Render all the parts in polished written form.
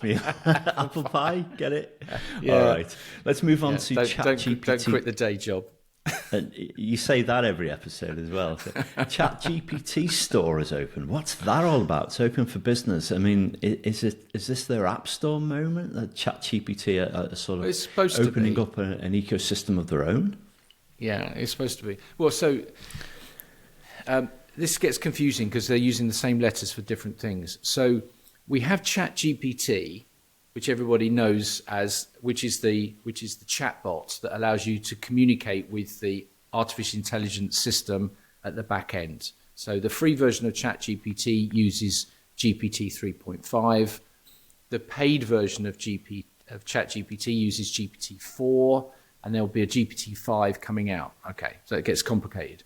Yeah. Apple pie, get it? Yeah. All right. Let's move on to Don't ChatGPT. quit the day job. You say that every episode as well. So, ChatGPT store is open. What's that all about? It's open for business. I mean, is this their app store moment? That ChatGPT are sort of It's supposed to opening be. up an ecosystem of their own? Yeah, it's supposed to be. Well, so this gets confusing because they're using the same letters for different things. So we have ChatGPT, which everybody knows as, which is the chatbot that allows you to communicate with the artificial intelligence system at the back end. So the free version of ChatGPT uses GPT 3.5. The paid version of ChatGPT uses GPT 4, and there'll be a GPT 5 coming out. Okay, so it gets complicated.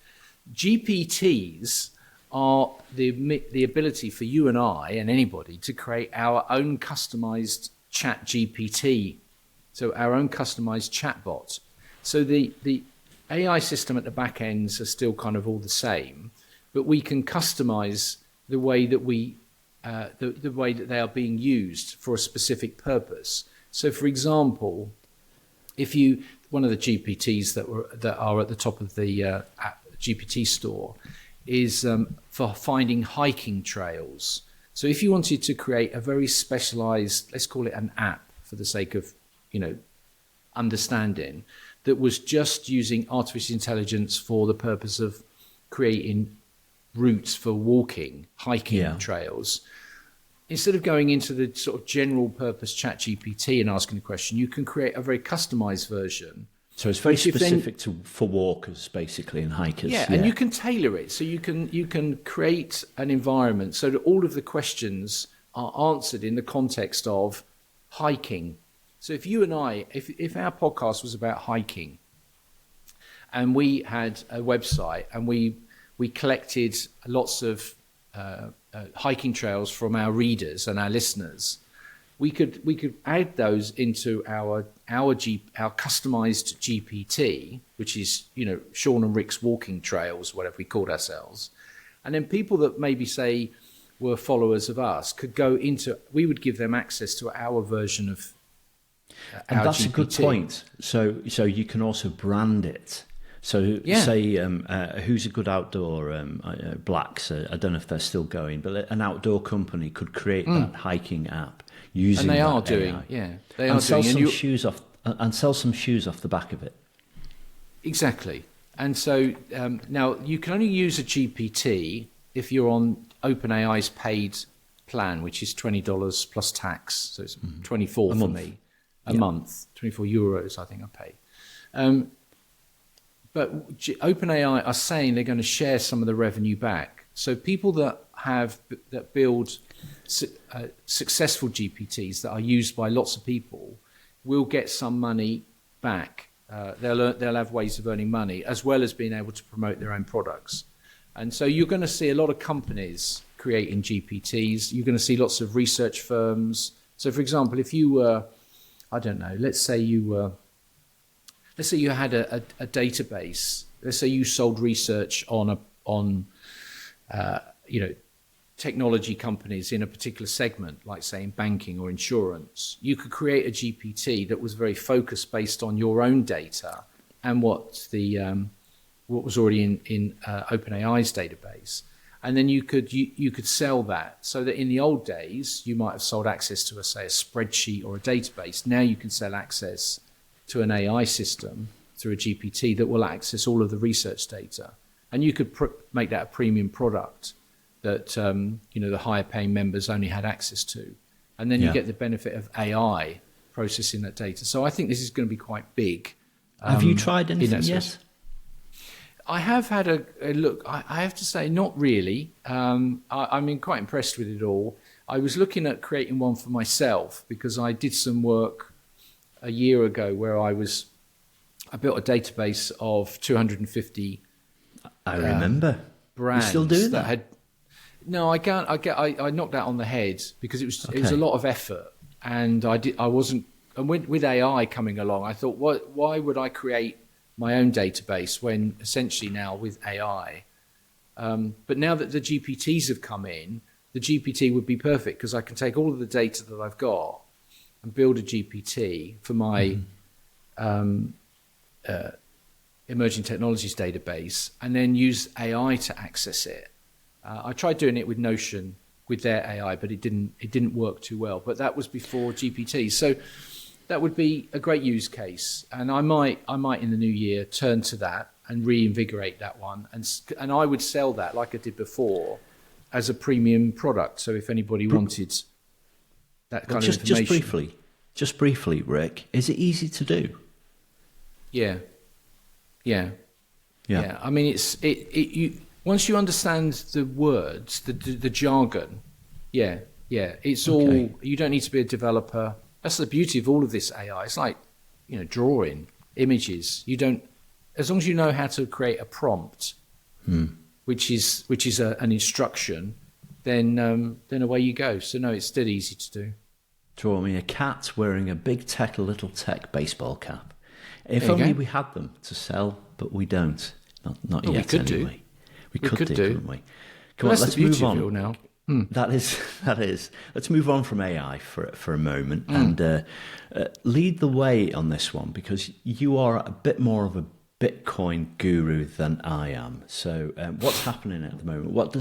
GPTs are the ability for you and I and anybody to create our own customized Chat GPT, so our own customized chatbot. So the AI system at the back ends are still kind of all the same, but we can customize the way that the way that they are being used for a specific purpose. So, for example, one of the GPTs that are at the top of the GPT store is for finding hiking trails. So if you wanted to create a very specialized, let's call it an app for the sake of, understanding, that was just using artificial intelligence for the purpose of creating routes for walking, hiking trails, instead of going into the sort of general purpose ChatGPT and asking the question, you can create a very customized version. So it's very specific for walkers, basically, and hikers. Yeah, and you can tailor it. So you can create an environment so that all of the questions are answered in the context of hiking. So if you and I, if our podcast was about hiking, and we had a website and we collected lots of hiking trails from our readers and our listeners, we could add those into our customized GPT, which is Shaun and Rick's walking trails, whatever we called ourselves, and then people that maybe say were followers of us could go into. We would give them access to our version of and our that's GPT. a good point. So you can also brand it. So say who's a good outdoor Blacks? I don't know if they're still going, but an outdoor company could create that hiking app. Using and they are AI. doing, they and are sell doing, some shoes off, and sell some shoes off the back of it. Exactly, and so now you can only use a GPT if you're on OpenAI's paid plan, which is $20 plus tax, so it's 24 for me a month, 24 euros I think I pay. But OpenAI are saying they're going to share some of the revenue back. So people that build successful GPTs that are used by lots of people will get some money back. They'll have ways of earning money as well as being able to promote their own products. And so you're going to see a lot of companies creating GPTs. You're going to see lots of research firms. So, for example, if you were, I don't know, let's say you had a database. Let's say you sold research on technology companies in a particular segment, like say in banking or insurance. You could create a GPT that was very focused based on your own data and what was already in OpenAI's database, and then you could sell that. So that in the old days you might have sold access to a spreadsheet or a database. Now you can sell access to an AI system through a GPT that will access all of the research data, and you could make that a premium product that the higher paying members only had access to, and then you get the benefit of AI processing that data. So I think this is going to be quite big. Have you tried anything yet? I have had a look. I have to say, not really. I'm quite impressed with it all. I was looking at creating one for myself because I did some work a year ago where I built a database of 250. I remember. Brands. You still do that? No, I can't. I knocked that on the head because it was a lot of effort, and I wasn't. And with AI coming along, I thought, why would I create my own database when essentially now with AI? But now that the GPTs have come in, the GPT would be perfect because I can take all of the data that I've got and build a GPT for my emerging technologies database, and then use AI to access it. I tried doing it with Notion with their AI, but it didn't work too well. But that was before GPT, so that would be a great use case, and I might in the new year turn to that and reinvigorate that one, and I would sell that like I did before as a premium product. So if anybody wanted that kind of information, just briefly, Rick, is it easy to do? Yeah. I mean, you once you understand the words, the jargon, it's all. You don't need to be a developer. That's the beauty of all of this AI. It's like, drawing images. You don't, as long as you know how to create a prompt, which is an instruction, then away you go. So no, it's still easy to do. Draw me a cat wearing a big tech, a little tech baseball cap. If only we had them to sell, but we don't. Not yet. We could anyway. do. We could do, couldn't we? Come on, let's move on now. That is. Let's move on from AI for a moment and lead the way on this one, because you are a bit more of a Bitcoin guru than I am. So what's happening at the moment? What does